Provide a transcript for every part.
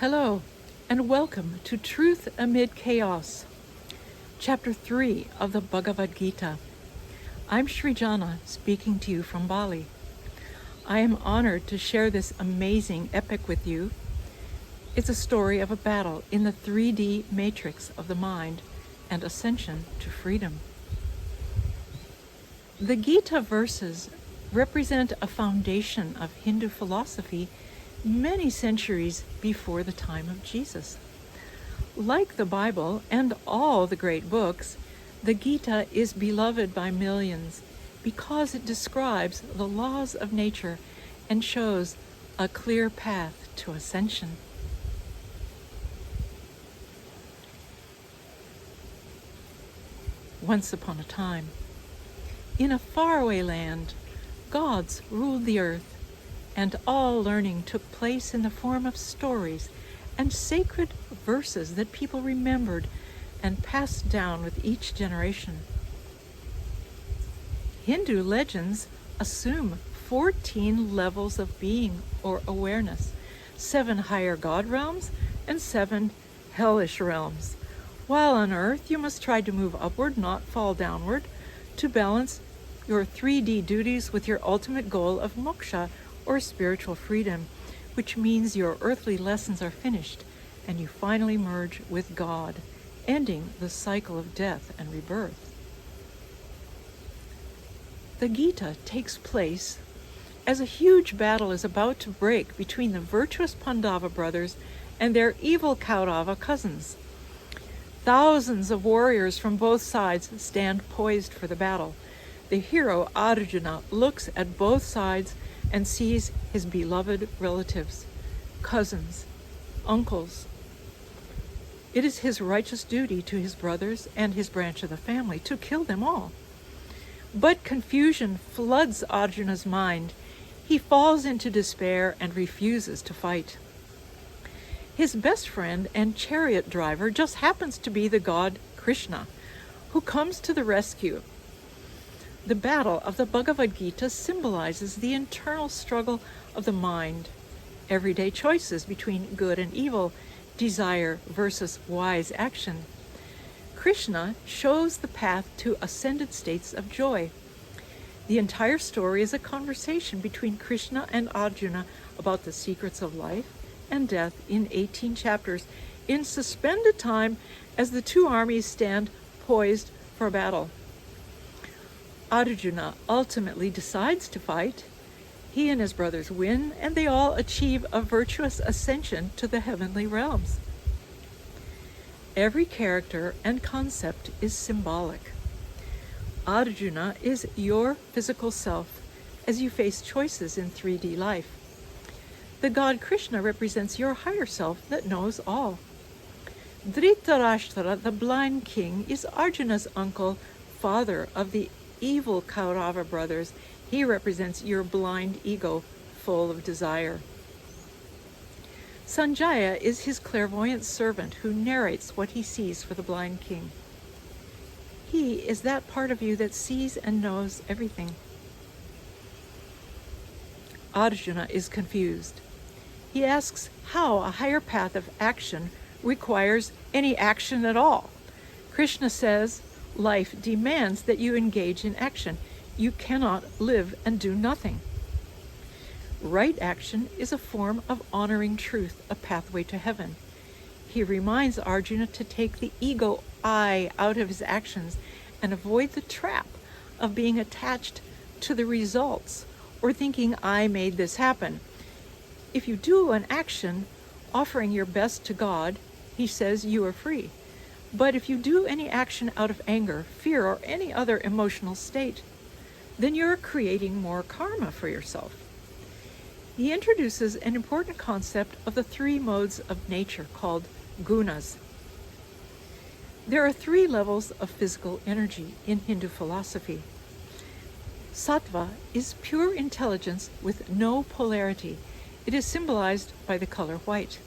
Hello, and welcome to Truth Amid Chaos, Chapter 3 of the Bhagavad Gita. I'm Srijana, speaking to you from Bali. I am honored to share this amazing epic with you. It's a story of a battle in the 3D matrix of the mind and ascension to freedom. The Gita verses represent a foundation of Hindu philosophy many centuries before the time of Jesus. Like the Bible and all the great books, the Gita is beloved by millions because it describes the laws of nature and shows a clear path to ascension. Once upon a time, in a faraway land, gods ruled the earth, and all learning took place in the form of stories and sacred verses that people remembered and passed down with each generation. Hindu legends assume 14 levels of being or awareness, 7 higher god realms and 7 hellish realms. While on earth, you must try to move upward, not fall downward, to balance your 3D duties with your ultimate goal of moksha, or spiritual freedom, which means your earthly lessons are finished and you finally merge with God, ending the cycle of death and rebirth. The Gita takes place as a huge battle is about to break between the virtuous Pandava brothers and their evil Kaurava cousins. Thousands of warriors from both sides stand poised for the battle. The hero Arjuna looks at both sides and sees his beloved relatives, cousins, uncles. It is his righteous duty to his brothers and his branch of the family to kill them all. But confusion floods Arjuna's mind. He falls into despair and refuses to fight. His best friend and chariot driver just happens to be the god Krishna, who comes to the rescue. The battle of the Bhagavad Gita symbolizes the internal struggle of the mind, everyday choices between good and evil, desire versus wise action. Krishna shows the path to ascended states of joy. The entire story is a conversation between Krishna and Arjuna about the secrets of life and death in 18 chapters in suspended time as the two armies stand poised for battle. Arjuna ultimately decides to fight. He and his brothers win, and they all achieve a virtuous ascension to the heavenly realms. Every character and concept is symbolic. Arjuna is your physical self as you face choices in 3D life. The god Krishna represents your higher self that knows all. Dhritarashtra, the blind king, is Arjuna's uncle, father of the evil Kaurava brothers. He represents your blind ego, full of desire. Sanjaya is his clairvoyant servant who narrates what he sees for the blind king. He is that part of you that sees and knows everything. Arjuna is confused. He asks how a higher path of action requires any action at all. Krishna says, life demands that you engage in action. You cannot live and do nothing. Right action is a form of honoring truth, a pathway to heaven. He reminds Arjuna to take the ego I out of his actions and avoid the trap of being attached to the results or thinking I made this happen. If you do an action offering your best to God, he says you are free. But if you do any action out of anger, fear, or any other emotional state, then you're creating more karma for yourself. He introduces an important concept of the 3 modes of nature called gunas. There are 3 levels of physical energy in Hindu philosophy. Sattva is pure intelligence with no polarity. It is symbolized by the color white.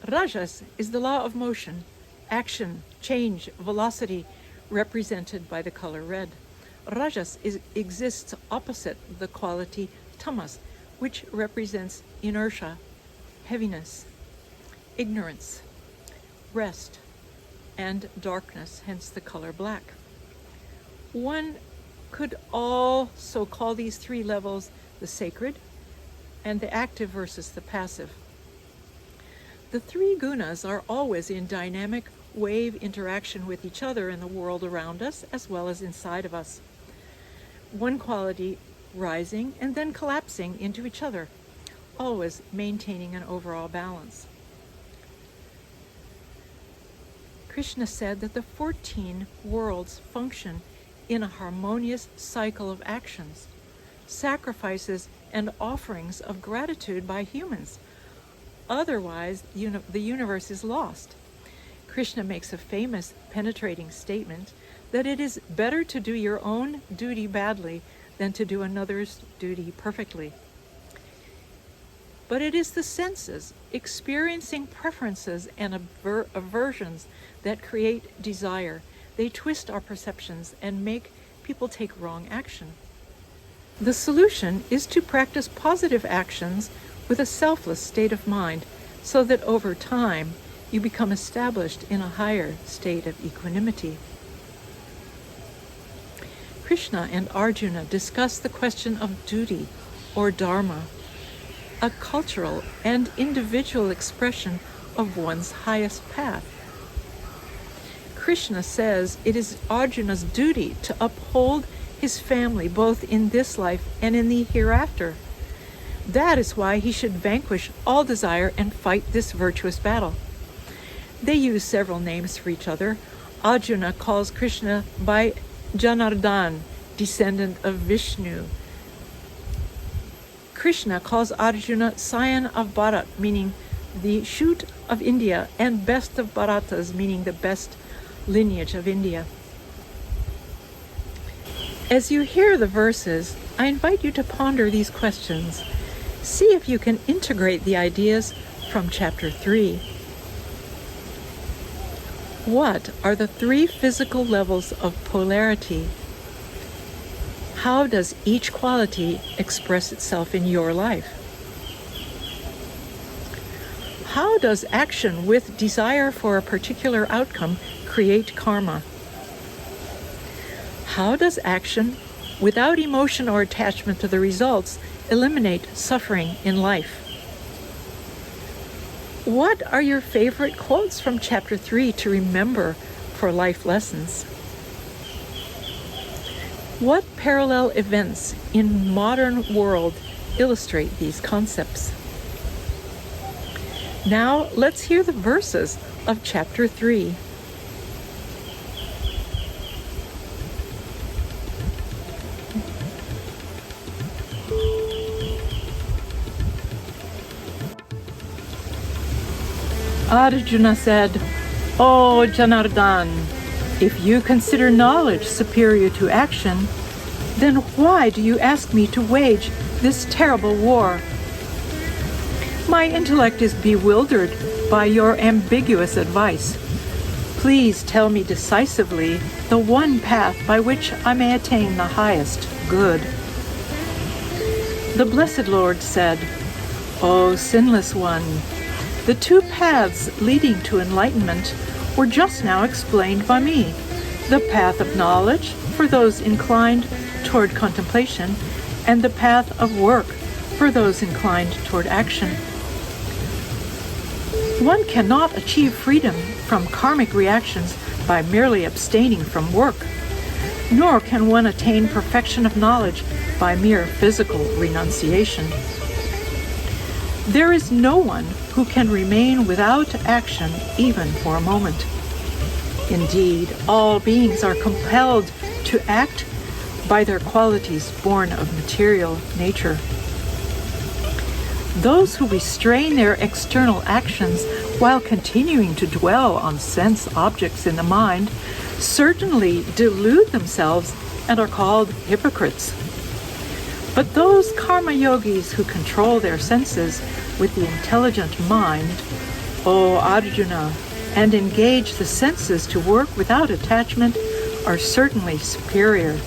Rajas is the law of motion, action, change, velocity, represented by the color red. Rajas exists opposite the quality Tamas, which represents inertia. heaviness, ignorance, rest, and darkness, hence the color black. One could also call these three levels the sacred and the active versus the passive. The three gunas are always in dynamic wave interaction with each other in the world around us as well as inside of us. One quality rising and then collapsing into each other, always maintaining an overall balance. Krishna said that the 14 worlds function in a harmonious cycle of actions, sacrifices, and offerings of gratitude by humans. Otherwise, the universe is lost. Krishna makes a famous, penetrating statement that it is better to do your own duty badly than to do another's duty perfectly. But it is the senses, experiencing preferences and aversions that create desire. They twist our perceptions and make people take wrong action. The solution is to practice positive actions with a selfless state of mind, so that over time you become established in a higher state of equanimity. Krishna and Arjuna discuss the question of duty or dharma, a cultural and individual expression of one's highest path. Krishna says it is Arjuna's duty to uphold his family both in this life and in the hereafter. That is why he should vanquish all desire and fight this virtuous battle. They use several names for each other. Arjuna calls Krishna by Janardhan, descendant of Vishnu. Krishna calls Arjuna scion of Bharat, meaning the shoot of India, and best of Bharatas, meaning the best lineage of India. As you hear the verses, I invite you to ponder these questions. See if you can integrate the ideas from chapter 3. What are the three physical levels of polarity? How does each quality express itself in your life? How does action with desire for a particular outcome create karma? How does action without emotion or attachment to the results eliminate suffering in life? What are your favorite quotes from chapter 3 to remember for life lessons? What parallel events in modern world illustrate these concepts? Now let's hear the verses of chapter 3. Arjuna said, "O Janardhan, if you consider knowledge superior to action, then why do you ask me to wage this terrible war? My intellect is bewildered by your ambiguous advice. Please tell me decisively the one path by which I may attain the highest good." The Blessed Lord said, "O sinless one, the two paths leading to enlightenment were just now explained by me. The path of knowledge for those inclined toward contemplation, and the path of work for those inclined toward action. One cannot achieve freedom from karmic reactions by merely abstaining from work, nor can one attain perfection of knowledge by mere physical renunciation. There is no one who can remain without action even for a moment. Indeed, all beings are compelled to act by their qualities born of material nature. Those who restrain their external actions while continuing to dwell on sense objects in the mind certainly delude themselves and are called hypocrites. But those karma yogis who control their senses with the intelligent mind, O Arjuna, and engage the senses to work without attachment are certainly superior.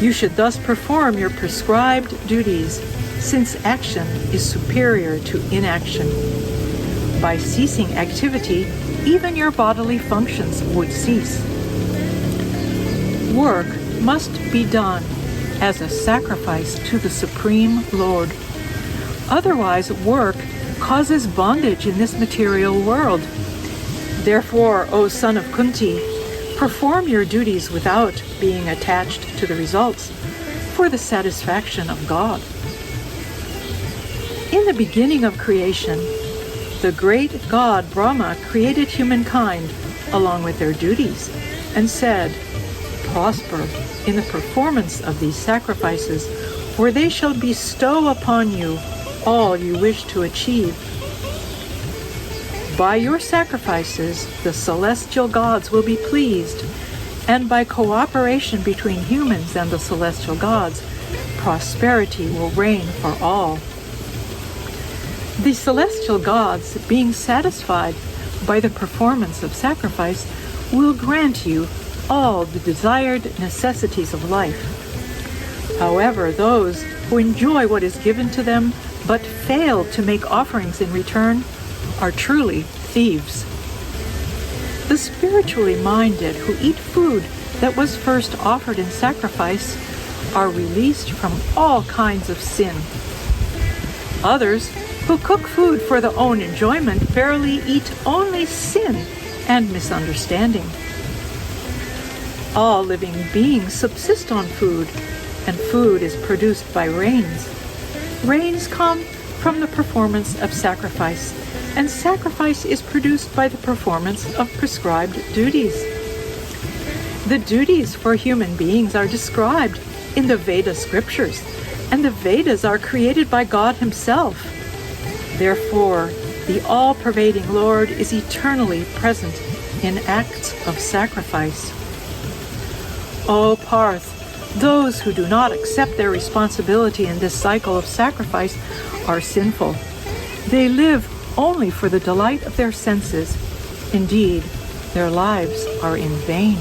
You should thus perform your prescribed duties since action is superior to inaction. By ceasing activity, even your bodily functions would cease. Work must be done as a sacrifice to the Supreme Lord. Otherwise, work causes bondage in this material world. Therefore, O son of Kunti, perform your duties without being attached to the results, for the satisfaction of God. In the beginning of creation, the great God Brahma created humankind along with their duties, and said, "Prosper in the performance of these sacrifices, for they shall bestow upon you all you wish to achieve. By your sacrifices, the celestial gods will be pleased, and by cooperation between humans and the celestial gods, prosperity will reign for all." The celestial gods, being satisfied by the performance of sacrifice, will grant you all the desired necessities of life. However, those who enjoy what is given to them but fail to make offerings in return are truly thieves. The spiritually minded who eat food that was first offered in sacrifice are released from all kinds of sin. Others who cook food for their own enjoyment verily eat only sin and misunderstanding. All living beings subsist on food, and food is produced by rains. Rains come from the performance of sacrifice, and sacrifice is produced by the performance of prescribed duties. The duties for human beings are described in the Veda scriptures, and the Vedas are created by God Himself. Therefore, the all-pervading Lord is eternally present in acts of sacrifice. O Parth, those who do not accept their responsibility in this cycle of sacrifice are sinful. They live only for the delight of their senses. Indeed, their lives are in vain.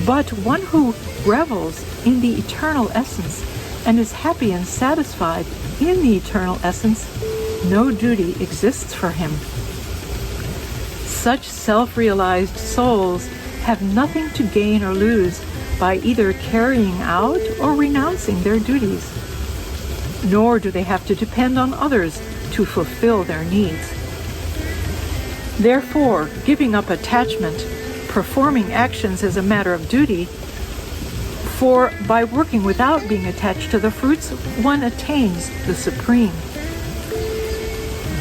But one who revels in the eternal essence and is happy and satisfied in the eternal essence, no duty exists for him. Such self-realized souls have nothing to gain or lose by either carrying out or renouncing their duties, nor do they have to depend on others to fulfill their needs. Therefore, giving up attachment, performing actions as a matter of duty, for by working without being attached to the fruits, one attains the supreme.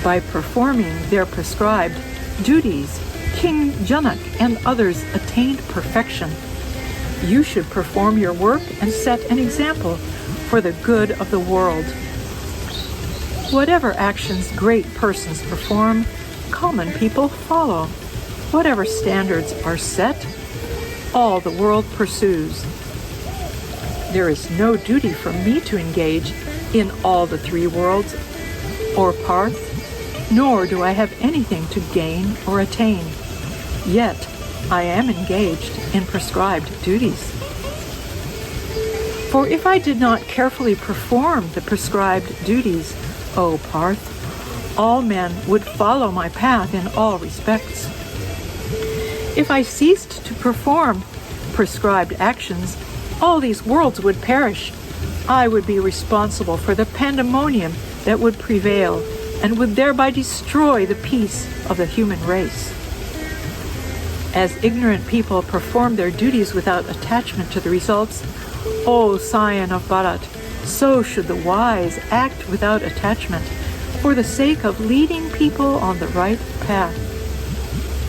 By performing their prescribed duties, King Janak and others attained perfection. You should perform your work and set an example for the good of the world. Whatever actions great persons perform, common people follow. Whatever standards are set, all the world pursues. There is no duty for me to engage in all the three worlds, or Parth, nor do I have anything to gain or attain. Yet, I am engaged in prescribed duties. For if I did not carefully perform the prescribed duties, O Parth, all men would follow my path in all respects. If I ceased to perform prescribed actions, all these worlds would perish. I would be responsible for the pandemonium that would prevail and would thereby destroy the peace of the human race. As ignorant people perform their duties without attachment to the results, O scion of Bharat, so should the wise act without attachment for the sake of leading people on the right path.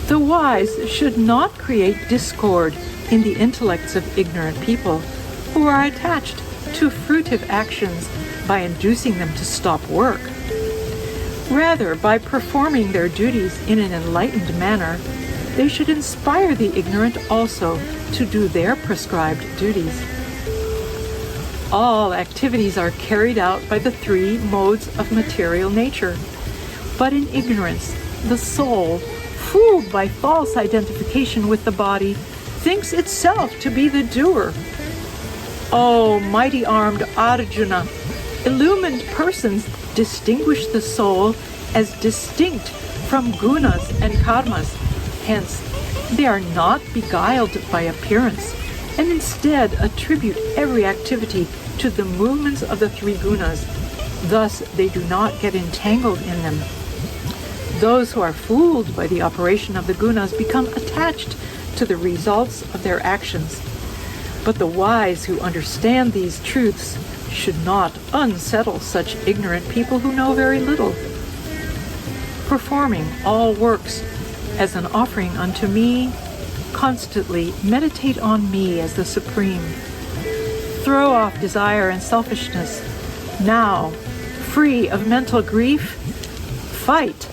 The wise should not create discord in the intellects of ignorant people who are attached to fruitive actions by inducing them to stop work. Rather, by performing their duties in an enlightened manner, they should inspire the ignorant also to do their prescribed duties. All activities are carried out by the three modes of material nature, but in ignorance, the soul, fooled by false identification with the body, thinks itself to be the doer. O mighty-armed Arjuna, Illumined persons distinguish the soul as distinct from gunas and karmas. Hence, they are not beguiled by appearance, and instead attribute every activity to the movements of the three gunas. Thus, they do not get entangled in them. Those who are fooled by the operation of the gunas become attached to the results of their actions. But the wise who understand these truths should not unsettle such ignorant people who know very little. Performing all works as an offering unto me, constantly meditate on me as the Supreme. Throw off desire and selfishness. Now, free of mental grief, fight.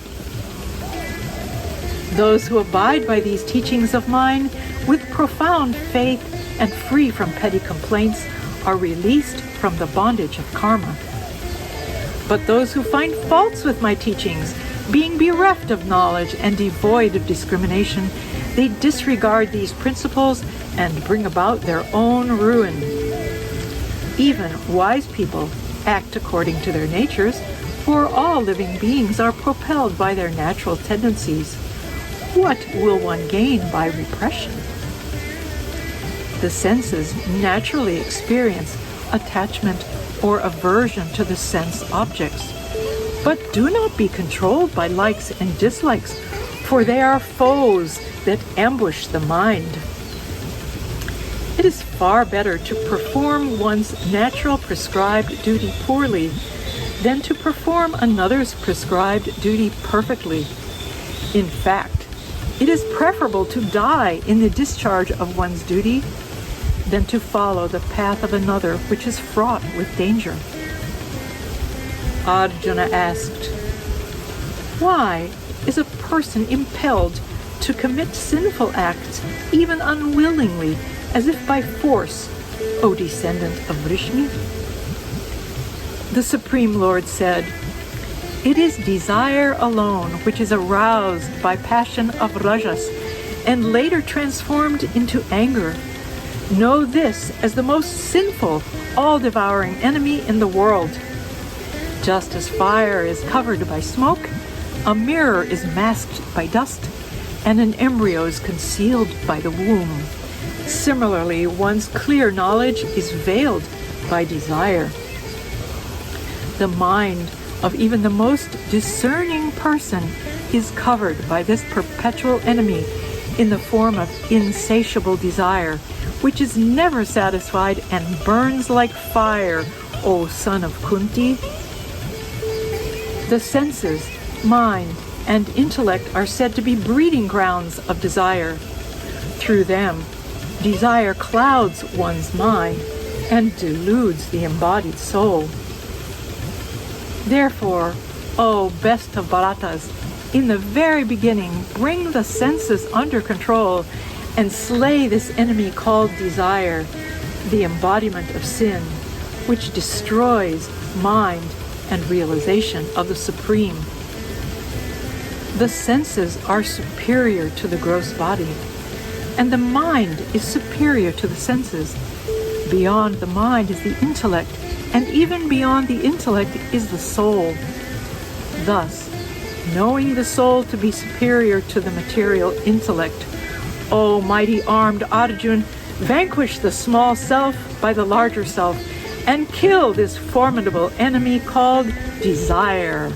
Those who abide by these teachings of mine with profound faith and free from petty complaints are released from the bondage of karma. But those who find faults with my teachings, being bereft of knowledge and devoid of discrimination, they disregard these principles and bring about their own ruin. Even wise people act according to their natures, for all living beings are propelled by their natural tendencies. What will one gain by repression? The senses naturally experience attachment or aversion to the sense objects. But do not be controlled by likes and dislikes, for they are foes that ambush the mind. It is far better to perform one's natural prescribed duty poorly than to perform another's prescribed duty perfectly. In fact, it is preferable to die in the discharge of one's duty than to follow the path of another, which is fraught with danger. Arjuna asked, "Why is a person impelled to commit sinful acts, even unwillingly, as if by force, O descendant of Vrishni?" The Supreme Lord said, "It is desire alone which is aroused by passion of rajas and later transformed into anger. Know this as the most sinful, all-devouring enemy in the world. Just as fire is covered by smoke, a mirror is masked by dust, and an embryo is concealed by the womb. Similarly, one's clear knowledge is veiled by desire. The mind of even the most discerning person is covered by this perpetual enemy in the form of insatiable desire, which is never satisfied and burns like fire, O son of Kunti. The senses, mind, and intellect are said to be breeding grounds of desire. Through them, desire clouds one's mind and deludes the embodied soul. Therefore, O best of Bharatas, in the very beginning, bring the senses under control and slay this enemy called desire, the embodiment of sin, which destroys mind and realization of the Supreme. The senses are superior to the gross body, and the mind is superior to the senses. Beyond the mind is the intellect, and even beyond the intellect is the soul. Thus, knowing the soul to be superior to the material intellect, O mighty armed Arjuna, vanquish the small self by the larger self, and kill this formidable enemy called desire.